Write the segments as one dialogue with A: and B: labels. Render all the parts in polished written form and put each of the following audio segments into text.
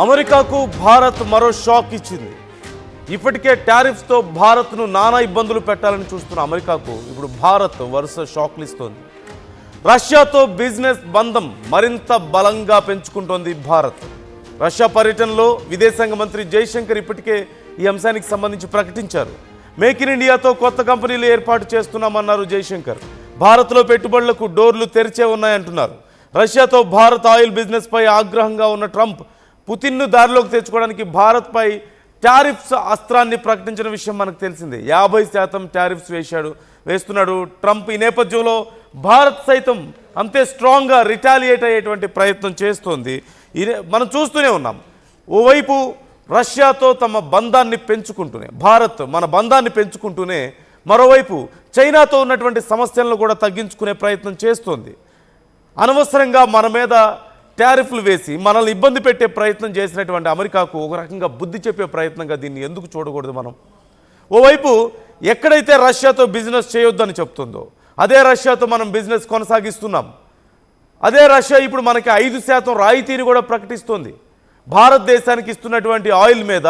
A: అమెరికాకు భారత్ మరో షాక్ ఇచ్చింది. ఇప్పటికే టారిఫ్స్తో భారత్ను నానా ఇబ్బందులు పెట్టాలని చూస్తున్న అమెరికాకు ఇప్పుడు భారత్ వరుస షాక్లు ఇస్తోంది. రష్యాతో బిజినెస్ బంధం మరింత బలంగా పెంచుకుంటోంది భారత్. రష్యా పర్యటనలో విదేశాంగ మంత్రి జైశంకర్ ఇప్పటికే ఈ అంశానికి సంబంధించి ప్రకటించారు. మేక్ ఇన్ ఇండియాతో కొత్త కంపెనీలు ఏర్పాటు చేస్తున్నామన్నారు జైశంకర్. భారత్లో పెట్టుబడులకు డోర్లు తెరిచే ఉన్నాయంటున్నారు. రష్యాతో భారత్ ఆయిల్ బిజినెస్ పై ఆగ్రహంగా ఉన్న ట్రంప్ పుతిన్ను దారిలోకి తెచ్చుకోవడానికి భారత్పై టారిఫ్స్ అస్త్రాన్ని ప్రకటించిన విషయం మనకు తెలిసిందే. 50% టారిఫ్స్ వేస్తున్నాడు ట్రంప్. ఈ నేపథ్యంలో భారత్ సైతం అంతే స్ట్రాంగ్గా రిటాలియేట్ అయ్యేటువంటి ప్రయత్నం చేస్తోంది. మనం చూస్తూనే ఉన్నాం. ఓవైపు రష్యాతో తమ బంధాన్ని పెంచుకుంటూనే భారత్ మన బంధాన్ని పెంచుకుంటూనే మరోవైపు చైనాతో ఉన్నటువంటి సమస్యలను కూడా తగ్గించుకునే ప్రయత్నం చేస్తోంది. అనవసరంగా మన మీద టారిఫ్లు వేసి మనల్ని ఇబ్బంది పెట్టే ప్రయత్నం చేసినటువంటి అమెరికాకు ఒక రకంగా బుద్ధి చెప్పే ప్రయత్నంగా దీన్ని ఎందుకు చూడకూడదు మనం? ఓవైపు ఎక్కడైతే రష్యాతో బిజినెస్ చేయొద్దని చెప్తుందో అదే రష్యాతో మనం బిజినెస్ కొనసాగిస్తున్నాం. అదే రష్యా ఇప్పుడు మనకి 5% రాయితీని కూడా ప్రకటిస్తోంది. భారతదేశానికి ఇస్తున్నటువంటి ఆయిల్ మీద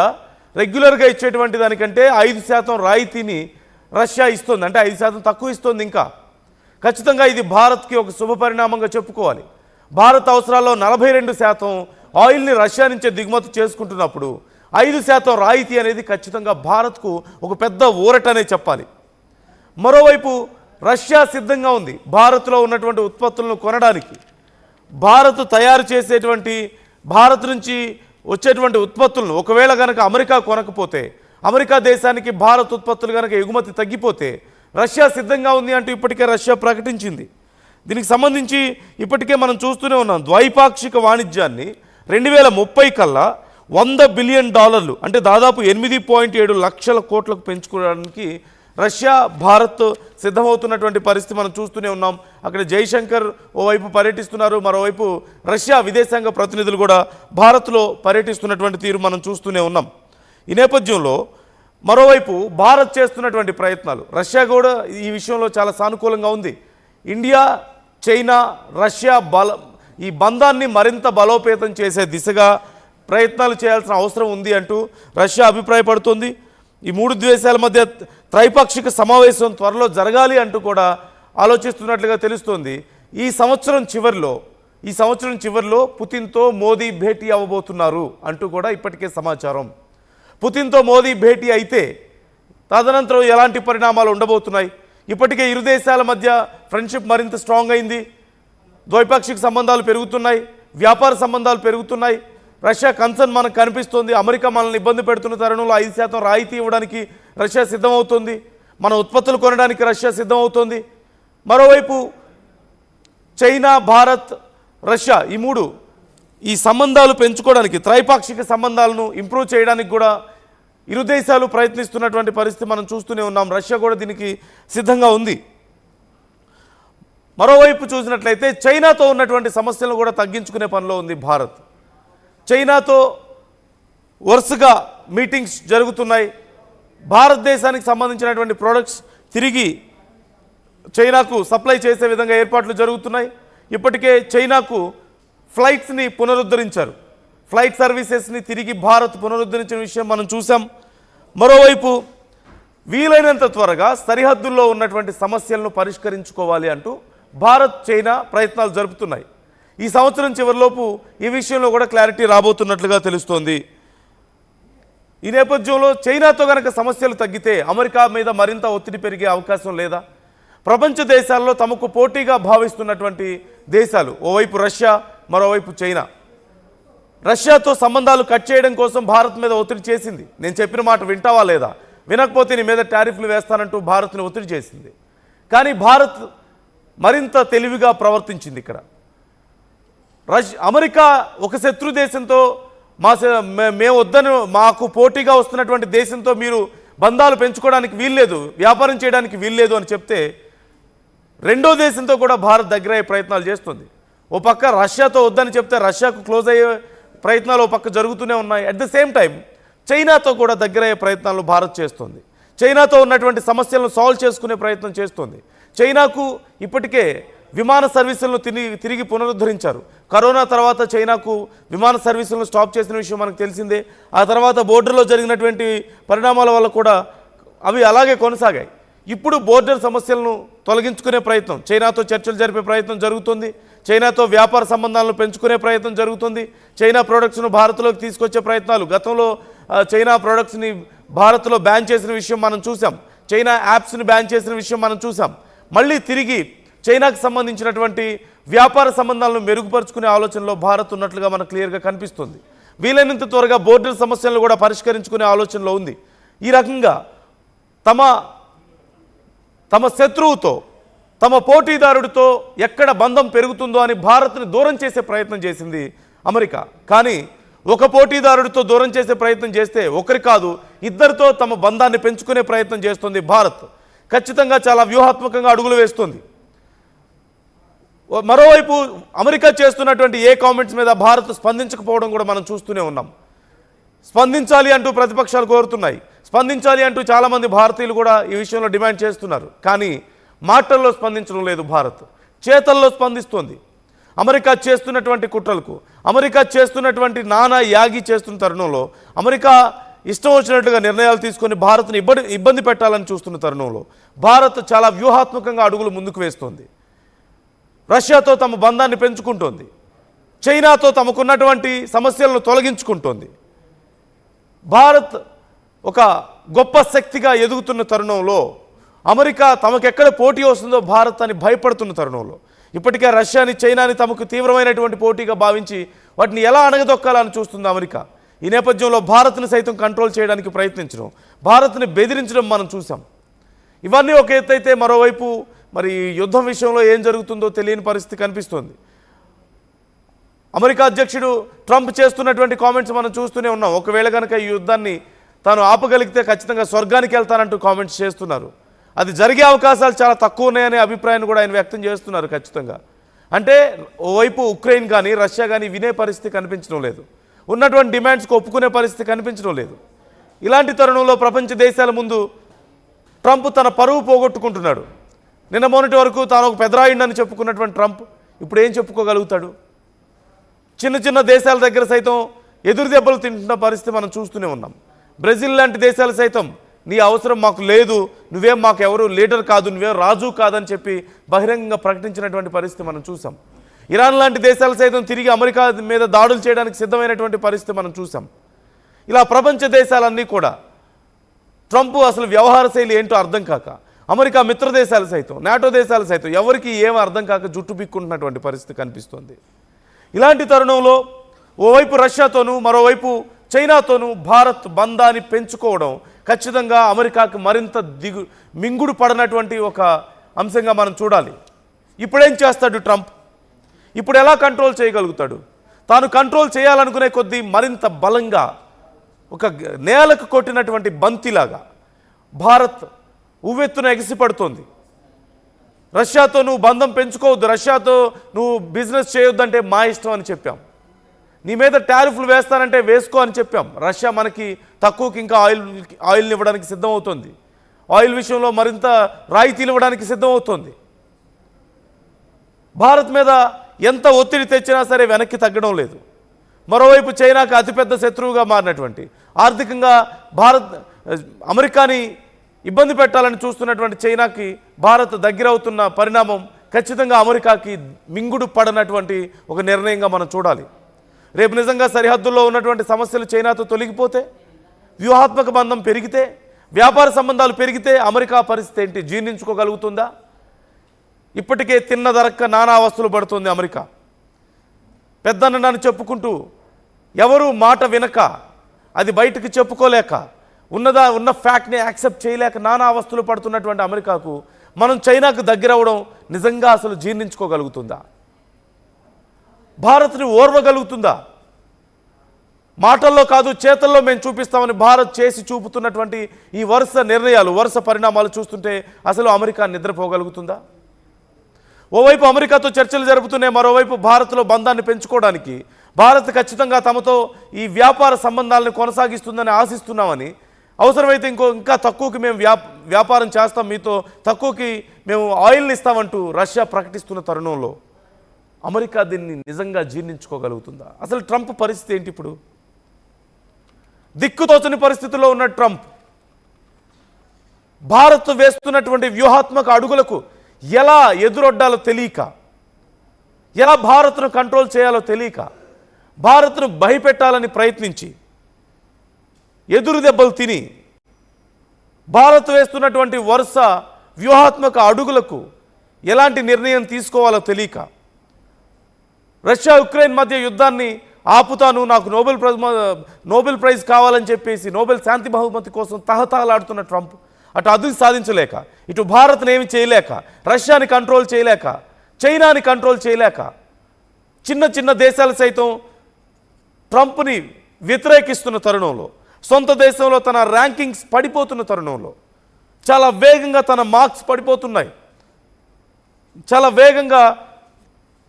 A: రెగ్యులర్గా ఇచ్చేటువంటి దానికంటే 5% రాయితీని రష్యా ఇస్తుంది. అంటే 5% తక్కువ ఇస్తుంది. ఇంకా ఖచ్చితంగా ఇది భారత్కి ఒక శుభపరిణామంగా చెప్పుకోవాలి. భారత్ అవసరాల్లో 42% ఆయిల్ని రష్యా నుంచే దిగుమతి చేసుకుంటున్నప్పుడు 5% రాయితీ అనేది ఖచ్చితంగా భారత్కు ఒక పెద్ద ఊరటనే చెప్పాలి. మరోవైపు రష్యా సిద్ధంగా ఉంది భారత్లో ఉన్నటువంటి ఉత్పత్తులను కొనడానికి. భారత్ తయారు చేసేటువంటి భారత్ నుంచి వచ్చేటువంటి ఉత్పత్తులను ఒకవేళ కనుక అమెరికా కొనకపోతే, అమెరికా దేశానికి భారత్ ఉత్పత్తులు కనుక ఎగుమతి తగ్గిపోతే రష్యా సిద్ధంగా ఉంది అంటూ ఇప్పటికే రష్యా ప్రకటించింది. దీనికి సంబంధించి ఇప్పటికే మనం చూస్తూనే ఉన్నాం. ద్వైపాక్షిక వాణిజ్యాన్ని 2030 కల్లా $100 బిలియన్ అంటే దాదాపు 8.7 లక్షల కోట్లకు పెంచుకోవడానికి రష్యా భారత్ సిద్ధమవుతున్నటువంటి పరిస్థితి మనం చూస్తూనే ఉన్నాం. అక్కడ జైశంకర్ ఓవైపు పర్యటిస్తున్నారు, మరోవైపు రష్యా విదేశాంగ ప్రతినిధులు కూడా భారత్లో పర్యటిస్తున్నటువంటి తీరు మనం చూస్తూనే ఉన్నాం. ఈ నేపథ్యంలో మరోవైపు భారత్ చేస్తున్నటువంటి ప్రయత్నాలు, రష్యా కూడా ఈ విషయంలో చాలా సానుకూలంగా ఉంది. ఇండియా, చైనా, రష్యా ఈ బంధాన్ని మరింత బలోపేతం చేసే దిశగా ప్రయత్నాలు చేయాల్సిన అవసరం ఉంది అంటూ రష్యా అభిప్రాయపడుతోంది. ఈ మూడు దేశాల మధ్య త్రైపాక్షిక సమావేశం త్వరలో జరగాలి అంటూ కూడా ఆలోచిస్తున్నట్లుగా తెలుస్తోంది. ఈ సంవత్సరం చివరిలో పుతిన్తో మోదీ భేటీ అవ్వబోతున్నారు అంటూ కూడా ఇప్పటికే సమాచారం. పుతిన్తో మోదీ భేటీ అయితే తదనంతరం ఎలాంటి పరిణామాలు ఉండబోతున్నాయి? ఇప్పటికే ఇరు దేశాల మధ్య ఫ్రెండ్షిప్ మరింత స్ట్రాంగ్ అయింది. ద్వైపాక్షిక సంబంధాలు పెరుగుతున్నాయి, వ్యాపార సంబంధాలు పెరుగుతున్నాయి. రష్యా కన్సర్న్ మనకు కనిపిస్తోంది. అమెరికా మనల్ని ఇబ్బంది పెడుతున్న తరుణంలో 5% రాయితీ ఇవ్వడానికి రష్యా సిద్ధమవుతోంది. మన ఉత్పత్తులు కొనడానికి రష్యా సిద్ధమవుతోంది. మరోవైపు చైనా, భారత్, రష్యా ఈ సంబంధాలు పెంచుకోవడానికి, త్రైపాక్షిక సంబంధాలను ఇంప్రూవ్ చేయడానికి కూడా ఇరు దేశాలు ప్రయత్నిస్తున్నటువంటి పరిస్థితి మనం చూస్తూనే ఉన్నాం. రష్యా కూడా దీనికి సిద్ధంగా ఉంది. మరోవైపు చూసినట్లయితే చైనాతో ఉన్నటువంటి సమస్యలను కూడా తగ్గించుకునే పనిలో ఉంది భారత్. చైనాతో వరుసగా మీటింగ్స్ జరుగుతున్నాయి. భారతదేశానికి సంబంధించినటువంటి ప్రోడక్ట్స్ తిరిగి చైనాకు సప్లై చేసే విధంగా ఏర్పాట్లు జరుగుతున్నాయి. ఇప్పటికే చైనాకు ఫ్లైట్స్ని పునరుద్ధరించారు. ఫ్లైట్ సర్వీసెస్ని తిరిగి భారత్ పునరుద్ధరించిన విషయం మనం చూసాం. మరోవైపు వీలైనంత త్వరగా సరిహద్దుల్లో ఉన్నటువంటి సమస్యలను పరిష్కరించుకోవాలి అంటూ భారత్, చైనా ప్రయత్నాలు జరుపుతున్నాయి. ఈ సంవత్సరం చివరిలోపు ఈ విషయంలో కూడా క్లారిటీ రాబోతున్నట్లుగా తెలుస్తోంది. ఈ నేపథ్యంలో చైనాతో కనుక సమస్యలు తగ్గితే అమెరికా మీద మరింత ఒత్తిడి పెరిగే అవకాశం లేదా? ప్రపంచ దేశాల్లో తమకు పోటీగా భావిస్తున్నటువంటి దేశాలు ఓవైపు రష్యా, మరోవైపు చైనా. రష్యాతో సంబంధాలు కట్ చేయడం కోసం భారత్ మీద ఒత్తిడి చేసింది. నేను చెప్పిన మాట వింటావా లేదా, వినకపోతే నీ మీద టారిఫ్లు వేస్తానంటూ భారత్ని ఒత్తిడి చేసింది. కానీ భారత్ మరింత తెలివిగా ప్రవర్తించింది. ఇక్కడ అమెరికా ఒక శత్రు దేశంతో మేము వద్దని, మాకు పోటీగా వస్తున్నటువంటి దేశంతో మీరు బంధాలు పెంచుకోవడానికి వీల్లేదు, వ్యాపారం చేయడానికి వీల్లేదు అని చెప్తే రెండో దేశంతో కూడా భారత్ దగ్గర అయ్యే ప్రయత్నాలు చేస్తుంది. ఓ పక్క రష్యాతో వద్దని చెప్తే రష్యాకు క్లోజ్ అయ్యే ప్రయత్నాలు ఓ పక్క జరుగుతూనే ఉన్నాయి. అట్ ద సేమ్ టైం చైనాతో కూడా దగ్గర అయ్యే ప్రయత్నాలు భారత్ చేస్తుంది. చైనాతో ఉన్నటువంటి సమస్యలను సాల్వ్ చేసుకునే ప్రయత్నం చేస్తుంది. చైనాకు ఇప్పటికే విమాన సర్వీసులను తిరిగి పునరుద్ధరించారు. కరోనా తర్వాత చైనాకు విమాన సర్వీసులను స్టాప్ చేసిన విషయం మనకు తెలిసిందే. ఆ తర్వాత బోర్డర్లో జరిగినటువంటి పరిణామాల వల్ల కూడా అవి అలాగే కొనసాగాయి. ఇప్పుడు బోర్డర్ సమస్యలను తొలగించుకునే ప్రయత్నం, చైనాతో చర్చలు జరిపే ప్రయత్నం జరుగుతుంది. చైనాతో వ్యాపార సంబంధాలను పెంచుకునే ప్రయత్నం జరుగుతుంది. చైనా ప్రోడక్ట్స్ను భారత్లోకి తీసుకొచ్చే ప్రయత్నాలు, గతంలో చైనా ప్రోడక్ట్స్ని భారత్లో బ్యాన్ చేసిన విషయం మనం చూసాం. చైనా యాప్స్ని బ్యాన్ చేసిన విషయం మనం చూసాం. మళ్ళీ తిరిగి చైనాకు సంబంధించినటువంటి వ్యాపార సంబంధాలను మెరుగుపరుచుకునే ఆలోచనలో భారత్ ఉన్నట్లుగా మనకు క్లియర్గా కనిపిస్తుంది. వీలైనంత త్వరగా బోర్డర్ సమస్యలను కూడా పరిష్కరించుకునే ఆలోచనలో ఉంది. ఈ రకంగా తమ శత్రువుతో, తమ పోటీదారుడితో ఎక్కడ బంధం పెరుగుతుందో అని భారత్ని దూరం చేసే ప్రయత్నం చేసింది అమెరికా. కానీ ఒక పోటీదారుడితో దూరం చేసే ప్రయత్నం చేస్తే ఒకరి కాదు, ఇద్దరితో తమ బంధాన్ని పెంచుకునే ప్రయత్నం చేస్తుంది భారత్. ఖచ్చితంగా చాలా వ్యూహాత్మకంగా అడుగులు వేస్తుంది. మరోవైపు అమెరికా చేస్తున్నటువంటి ఏ కామెంట్స్ మీద భారత్ స్పందించకపోవడం కూడా మనం చూస్తూనే ఉన్నాం. స్పందించాలి అంటూ ప్రతిపక్షాలు కోరుతున్నాయి, స్పందించాలి అంటూ చాలామంది భారతీయులు కూడా ఈ విషయంలో డిమాండ్ చేస్తున్నారు. కానీ మాటల్లో స్పందించడం లేదు భారత్, చేతల్లో స్పందిస్తోంది. అమెరికా చేస్తున్నటువంటి కుట్రలకు, అమెరికా చేస్తున్నటువంటి నానా యాగి చేస్తున్న తరుణంలో, అమెరికా ఇష్టం వచ్చినట్లుగా నిర్ణయాలు తీసుకొని భారత్ని ఇబ్బంది పెట్టాలని చూస్తున్న తరుణంలో భారత్ చాలా వ్యూహాత్మకంగా అడుగులు ముందుకు వేస్తోంది. రష్యాతో తమ బంధాన్ని పెంచుకుంటోంది, చైనాతో తమకున్నటువంటి సమస్యలను తొలగించుకుంటోంది. భారత్ ఒక గొప్ప శక్తిగా ఎదుగుతున్న తరుణంలో, అమెరికా తమకెక్కడ పోటీ వస్తుందో భారత్ అని భయపడుతున్న తరుణంలో, ఇప్పటికే రష్యాని, చైనాని తమకు తీవ్రమైనటువంటి పోటీగా భావించి వాటిని ఎలా అణగదొక్కాలని చూస్తుంది అమెరికా. ఈ నేపథ్యంలో భారత్ని సైతం కంట్రోల్ చేయడానికి ప్రయత్నించడం, భారత్ని బెదిరించడం మనం చూసాం. ఇవన్నీ ఒక ఎత్తు అయితే, మరోవైపు మరి యుద్ధం విషయంలో ఏం జరుగుతుందో తెలియని పరిస్థితి కనిపిస్తోంది. అమెరికా అధ్యక్షుడు ట్రంప్ చేస్తున్నటువంటి కామెంట్స్ మనం చూస్తూనే ఉన్నాం. ఒకవేళ కనుక ఈ యుద్ధాన్ని తాను ఆపగలిగితే ఖచ్చితంగా స్వర్గానికి వెళ్తానంటూ కామెంట్స్ చేస్తున్నారు. అది జరిగే అవకాశాలు చాలా తక్కువ ఉన్నాయనే అభిప్రాయాన్ని కూడా ఆయన వ్యక్తం చేస్తున్నారు. ఖచ్చితంగా అంటే ఓవైపు ఉక్రెయిన్ కానీ రష్యా కానీ వినే పరిస్థితి కనిపించడం లేదు, ఉన్నటువంటి డిమాండ్స్కి ఒప్పుకునే పరిస్థితి కనిపించడం లేదు. ఇలాంటి తరుణంలో ప్రపంచ దేశాల ముందు ట్రంప్ తన పరువు పోగొట్టుకుంటున్నాడు. నిన్న మొన్నటి వరకు తాను ఒక పెదరాయుడని చెప్పుకున్నటువంటి ట్రంప్ ఇప్పుడు ఏం చెప్పుకోగలుగుతాడు? చిన్న చిన్న దేశాల దగ్గర సైతం ఎదురు దెబ్బలు తింటున్న పరిస్థితి మనం చూస్తూనే ఉన్నాం. బ్రెజిల్ లాంటి దేశాలు సైతం నీ అవసరం మాకు లేదు, నువ్వేం మాకు ఎవరు లీడర్ కాదు, నువ్వేం రాజు కాదని చెప్పి బహిరంగంగా ప్రకటించినటువంటి పరిస్థితి మనం చూసాం. ఇరాన్ లాంటి దేశాలు సైతం తిరిగి అమెరికా మీద దాడులు చేయడానికి సిద్ధమైనటువంటి పరిస్థితి మనం చూసాం. ఇలా ప్రపంచ దేశాలన్నీ కూడా ట్రంప్ అసలు వ్యవహార శైలి ఏంటో అర్థం కాక, అమెరికా మిత్ర దేశాలు సైతం, నాటో దేశాలు సైతం ఎవరికి ఏం అర్థం కాక జుట్టు పిక్కుంటున్నటువంటి పరిస్థితి కనిపిస్తుంది. ఇలాంటి తరుణంలో ఓవైపు రష్యాతోనూ మరోవైపు చైనాతోనూ భారత్ బంధాన్ని పెంచుకోవడం ఖచ్చితంగా అమెరికాకు మరింత మింగుడు పడనటువంటి ఒక అంశంగా మనం చూడాలి. ఇప్పుడేం చేస్తాడు ట్రంప్? ఇప్పుడు ఎలా కంట్రోల్ చేయగలుగుతాడు? తాను కంట్రోల్ చేయాలనుకునే కొద్దీ మరింత బలంగా ఒక నేలకు కొట్టినటువంటి బంతిలాగా భారత్ ఉవ్వెత్తున ఎగిసిపడుతోంది. రష్యాతో నువ్వు బంధం పెంచుకోవద్దు, రష్యాతో నువ్వు బిజినెస్ చేయొద్దంటే మా ఇష్టం అని చెప్పాం. నీ మీద టారిఫ్లు వేస్తానంటే వేసుకో అని చెప్పాం. రష్యా మనకి తక్కువకి ఇంకా ఆయిల్ని ఇవ్వడానికి సిద్ధమవుతోంది. ఆయిల్ విషయంలో మరింత రాయితీలు ఇవ్వడానికి సిద్ధమవుతోంది. భారత్ మీద ఎంత ఒత్తిడి తెచ్చినా సరే వెనక్కి తగ్గడం లేదు. మరోవైపు చైనాకు అతిపెద్ద శత్రువుగా మారినటువంటి, ఆర్థికంగా అమెరికాని ఇబ్బంది పెట్టాలని చూస్తున్నటువంటి చైనాకి భారత్ దగ్గరవుతున్న పరిణామం ఖచ్చితంగా అమెరికాకి మింగుడు పడనటువంటి ఒక నిర్ణయంగా మనం చూడాలి. రేపు నిజంగా సరిహద్దుల్లో ఉన్నటువంటి సమస్యలు చైనాతో తొలగిపోతే, వ్యూహాత్మక బంధం పెరిగితే, వ్యాపార సంబంధాలు పెరిగితే అమెరికా పరిస్థితి ఏంటి? జీర్ణించుకోగలుగుతుందా? ఇప్పటికే తిన్నదరక్క నానా అవస్థలు పడుతుంది అమెరికా. పెద్దన్నని చెప్పుకుంటూ ఎవరు మాట వినక, అది బయటకు చెప్పుకోలేక, ఉన్న ఫ్యాక్ట్ని యాక్సెప్ట్ చేయలేక నానా అవస్థలు పడుతున్నటువంటి అమెరికాకు మనం చైనాకు దగ్గర అవ్వడం నిజంగా అసలు జీర్ణించుకోగలుగుతుందా? భారత్ని ఓర్వగలుగుతుందా? మాటల్లో కాదు చేతల్లో మేము చూపిస్తామని భారత్ చేసి చూపుతున్నటువంటి ఈ వరుస నిర్ణయాలు, వరుస పరిణామాలు చూస్తుంటే అసలు అమెరికా నిద్రపోగలుగుతుందా? ఓవైపు అమెరికాతో చర్చలు జరుపుతూనే మరోవైపు భారత్లో బంధాన్ని పెంచుకోవడానికి భారత్ ఖచ్చితంగా తమతో ఈ వ్యాపార సంబంధాలను కొనసాగిస్తుందని ఆశిస్తున్నామని అవసరమైతే ఇంకా తక్కువకి మేము వ్యాపారం చేస్తాం, మీతో తక్కువకి మేము ఆయిల్ని ఇస్తామంటూ రష్యా ప్రకటిస్తున్న తరుణంలో అమెరికా దీన్ని నిజంగా జీర్ణించుకోగలుగుతుందా? అసలు ట్రంప్ పరిస్థితి ఏంటి ఇప్పుడు? దిక్కుతోచని పరిస్థితుల్లో ఉన్న ట్రంప్ భారత్ వేస్తున్నటువంటి వ్యూహాత్మక అడుగులకు ఎలా ఎదురొడ్డాలో తెలియక, ఎలా భారత్ను కంట్రోల్ చేయాలో తెలియక, భారత్ను భయపెట్టాలని ప్రయత్నించి ఎదురు దెబ్బలు తిని భారత్ వేస్తున్నటువంటి వరుస వ్యూహాత్మక అడుగులకు ఎలాంటి నిర్ణయం తీసుకోవాలో తెలియక, రష్యా ఉక్రెయిన్ మధ్య యుద్ధాన్ని ఆపుతాను, నాకు నోబెల్ ప్రైజ్ కావాలని చెప్పేసి నోబెల్ శాంతి బహుమతి కోసం తహతహలాడుతున్న ట్రంప్ అటు అది సాధించలేక, ఇటు భారత్ని ఏమి చేయలేక, రష్యాని కంట్రోల్ చేయలేక, చైనాని కంట్రోల్ చేయలేక, చిన్న చిన్న దేశాలు సైతం ట్రంప్ని వ్యతిరేకిస్తున్న తరుణంలో, సొంత దేశంలో తన ర్యాంకింగ్స్ పడిపోతున్న తరుణంలో, చాలా వేగంగా తన మార్క్స్ పడిపోతున్నాయి, చాలా వేగంగా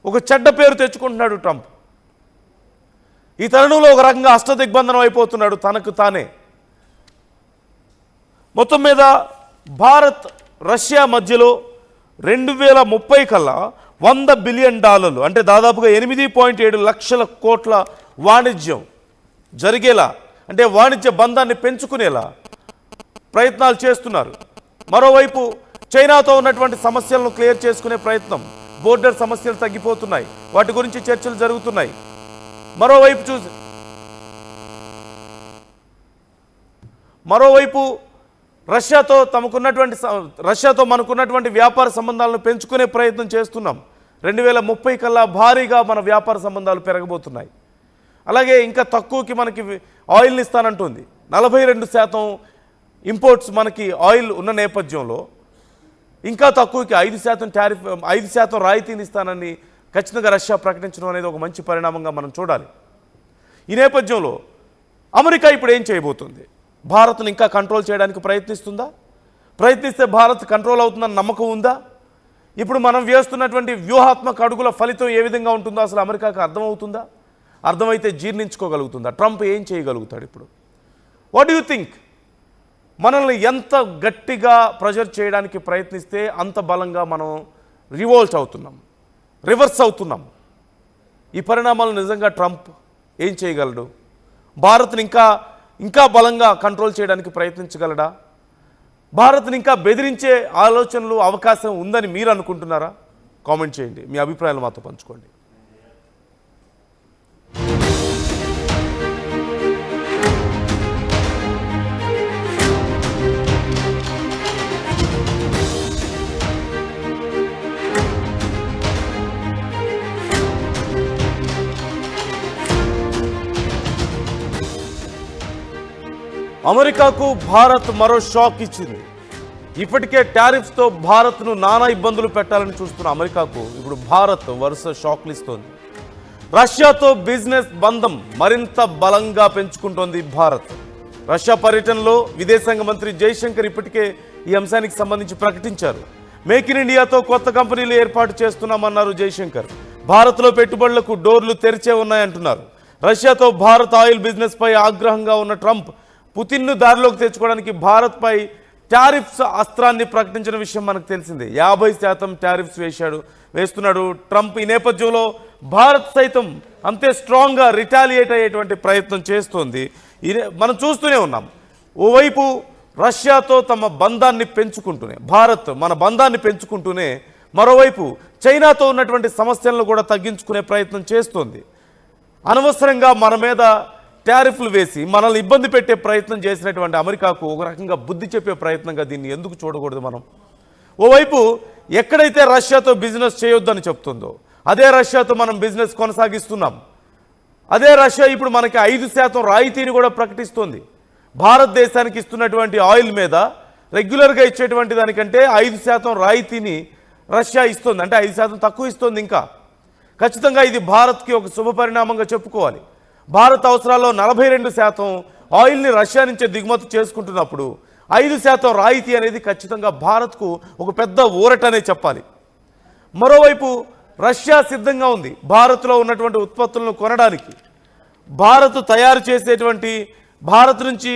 A: ఒక చెడ్డ పేరు తెచ్చుకుంటున్నాడు ట్రంప్. ఈ తరుణంలో ఒక రకంగా అష్టదిగ్బంధనం అయిపోతున్నాడు తనకు తానే. మొత్తం మీద భారత్ రష్యా మధ్యలో 2030 కల్లా $100 బిలియన్ అంటే దాదాపుగా 8.7 లక్షల కోట్ల వాణిజ్యం జరిగేలా, అంటే వాణిజ్య బంధాన్ని పెంచుకునేలా ప్రయత్నాలు చేస్తున్నారు. మరోవైపు చైనాతో ఉన్నటువంటి సమస్యలను క్లియర్ చేసుకునే ప్రయత్నం, బోర్డర్ సమస్యలు తగ్గిపోతున్నాయి, వాటి గురించి చర్చలు జరుగుతున్నాయి. మరోవైపు రష్యాతో మనకున్నటువంటి వ్యాపార సంబంధాలను పెంచుకునే ప్రయత్నం చేస్తున్నాం. 2030 కల్లా భారీగా మన వ్యాపార సంబంధాలు పెరగబోతున్నాయి. అలాగే ఇంకా తక్కువకి మనకి ఆయిల్ని ఇస్తానంటుంది. 42% ఇంపోర్ట్స్ మనకి ఆయిల్ ఉన్న నేపథ్యంలో ఇంకా తక్కువకి 5% టారిఫ్, 5% రాయితీని ఇస్తానని ఖచ్చితంగా రష్యా ప్రకటించడం అనేది ఒక మంచి పరిణామంగా మనం చూడాలి. ఈ నేపథ్యంలో అమెరికా ఇప్పుడు ఏం చేయబోతుంది? భారత్ను ఇంకా కంట్రోల్ చేయడానికి ప్రయత్నిస్తుందా? ప్రయత్నిస్తే భారత్ కంట్రోల్ అవుతుందన్న నమ్మకం ఉందా? ఇప్పుడు మనం వేస్తున్నటువంటి వ్యూహాత్మక అడుగుల ఫలితం ఏ విధంగా ఉంటుందో అసలు అమెరికాకు అర్థమవుతుందా? అర్థమైతే జీర్ణించుకోగలుగుతుందా? ట్రంప్ ఏం చేయగలుగుతాడు ఇప్పుడు? What do you think? మనల్ని ఎంత గట్టిగా ప్రెజర్ చేయడానికి ప్రయత్నిస్తే అంత బలంగా మనం రివోల్ట్ అవుతున్నాం, రివర్స్ అవుతున్నాం. ఈ పరిణామాలు నిజంగా ట్రంప్ ఏం చేయగలడు? భారత్ని ఇంకా బలంగా కంట్రోల్ చేయడానికి ప్రయత్నించగలడా? భారత్ని ఇంకా బెదిరించే ఆలోచనలు, అవకాశం ఉందని మీరు అనుకుంటున్నారా? కామెంట్ చేయండి, మీ అభిప్రాయాలు మాతో పంచుకోండి. అమెరికాకు భారత్ మరో షాక్ ఇచ్చింది. ఇప్పటికే టారిఫ్స్తో భారత్ను నానా ఇబ్బందులు పెట్టాలని చూస్తున్న అమెరికాకు ఇప్పుడు భారత్ వరుస షాక్లు ఇస్తోంది. రష్యాతో బిజినెస్ బంధం మరింత బలంగా పెంచుకుంటోంది భారత్. రష్యా పర్యటనలో విదేశాంగ మంత్రి జైశంకర్ ఇప్పటికే ఈ అంశానికి సంబంధించి ప్రకటించారు. మేక్ ఇన్ ఇండియాతో కొత్త కంపెనీలు ఏర్పాటు చేస్తున్నామన్నారు జైశంకర్. భారత్లో పెట్టుబడులకు డోర్లు తెరిచే ఉన్నాయంటున్నారు. రష్యాతో భారత్ ఆయిల్ బిజినెస్ పై ఆగ్రహంగా ఉన్న ట్రంప్ పుతిన్ను దారిలోకి తెచ్చుకోవడానికి భారత్పై టారిఫ్స్ అస్త్రాన్ని ప్రకటించిన విషయం మనకు తెలిసిందే. 50% టారిఫ్స్ వేస్తున్నాడు ట్రంప్. ఈ నేపథ్యంలో భారత్ సైతం అంతే స్ట్రాంగ్గా రిటాలియేట్ అయ్యేటువంటి ప్రయత్నం చేస్తోంది. మనం చూస్తూనే ఉన్నాం. ఓవైపు రష్యాతో తమ బంధాన్ని పెంచుకుంటూనే, భారత్ మన బంధాన్ని పెంచుకుంటూనే, మరోవైపు చైనాతో ఉన్నటువంటి సమస్యలను కూడా తగ్గించుకునే ప్రయత్నం చేస్తోంది. అనవసరంగా మన మీద టారిఫ్లు వేసి మనల్ని ఇబ్బంది పెట్టే ప్రయత్నం చేసినటువంటి అమెరికాకు ఒక రకంగా బుద్ధి చెప్పే ప్రయత్నంగా దీన్ని ఎందుకు చూడకూడదు మనం? ఓవైపు ఎక్కడైతే రష్యాతో బిజినెస్ చేయొద్దని చెప్తుందో అదే రష్యాతో మనం బిజినెస్ కొనసాగిస్తున్నాం. అదే రష్యా ఇప్పుడు మనకి 5% రాయితీని కూడా ప్రకటిస్తోంది. భారతదేశానికి ఇస్తున్నటువంటి ఆయిల్ మీద రెగ్యులర్గా ఇచ్చేటువంటి దానికంటే 5% రాయితీని రష్యా ఇస్తుంది. అంటే 5% తక్కువ ఇస్తుంది. ఇంకా ఖచ్చితంగా ఇది భారత్కి ఒక శుభ పరిణామంగా చెప్పుకోవాలి. భారత్ అవసరాల్లో 42% ఆయిల్ని రష్యా నుంచే దిగుమతి చేసుకుంటున్నప్పుడు 5% రాయితీ అనేది ఖచ్చితంగా భారత్కు ఒక పెద్ద ఊరటనే చెప్పాలి. మరోవైపు రష్యా సిద్ధంగా ఉంది భారత్లో ఉన్నటువంటి ఉత్పత్తులను కొనడానికి. భారత్ తయారు చేసేటువంటి, భారత్ నుంచి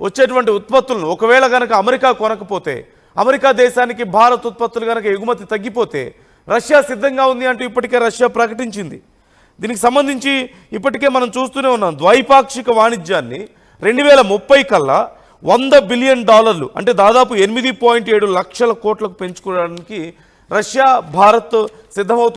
A: వచ్చేటువంటి ఉత్పత్తులను ఒకవేళ కనుక అమెరికా కొనకపోతే, అమెరికా దేశానికి భారత్ ఉత్పత్తులు కనుక ఎగుమతి తగ్గిపోతే రష్యా సిద్ధంగా ఉంది అంటూ ఇప్పటికే రష్యా ప్రకటించింది. దీనికి సంబంధించి ఇప్పటికే మనం చూస్తూనే ఉన్నాం. ద్వైపాక్షిక వాణిజ్యాన్ని 2030 కల్లా $100 బిలియన్ అంటే దాదాపు 8.7 లక్షల కోట్లకు పెంచుకోవడానికి రష్యా భారత్ సిద్ధమవుతుంది.